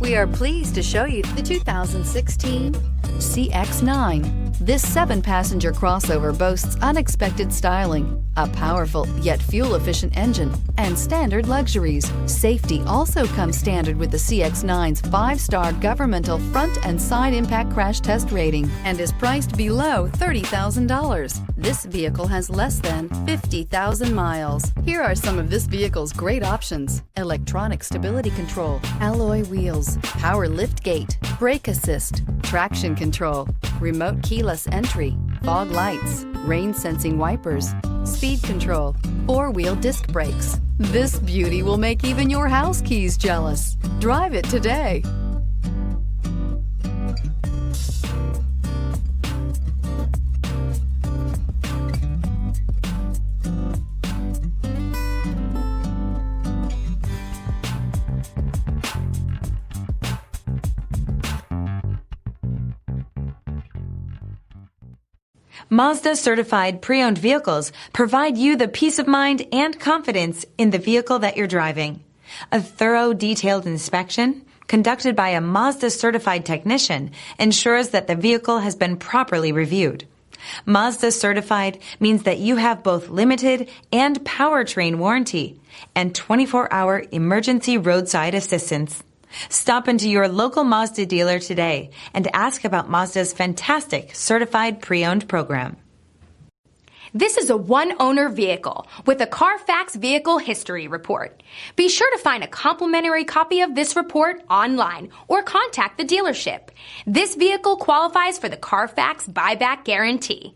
We are pleased to show you the 2016 CX-9. This 7-passenger crossover boasts unexpected styling, a powerful yet fuel-efficient engine, and standard luxuries. Safety also comes standard with the CX-9's 5-star governmental front and side impact crash test rating and is priced below $30,000. This vehicle has less than 50,000 miles. Here are some of this vehicle's great options: electronic stability control, alloy wheels, power liftgate, brake assist, traction control, remote keyless entry, fog lights, rain sensing wipers, speed control, 4-wheel disc brakes. This beauty will make even your house keys jealous. Drive it today. Mazda certified pre-owned vehicles provide you the peace of mind and confidence in the vehicle that you're driving. A thorough, detailed inspection conducted by a Mazda certified technician ensures that the vehicle has been properly reviewed. Mazda certified means that you have both limited and powertrain warranty and 24-hour emergency roadside assistance. Stop into your local Mazda dealer today and ask about Mazda's fantastic certified pre-owned program. This is a one-owner vehicle with a Carfax Vehicle History Report. Be sure to find a complimentary copy of this report online or contact the dealership. This vehicle qualifies for the Carfax Buyback Guarantee.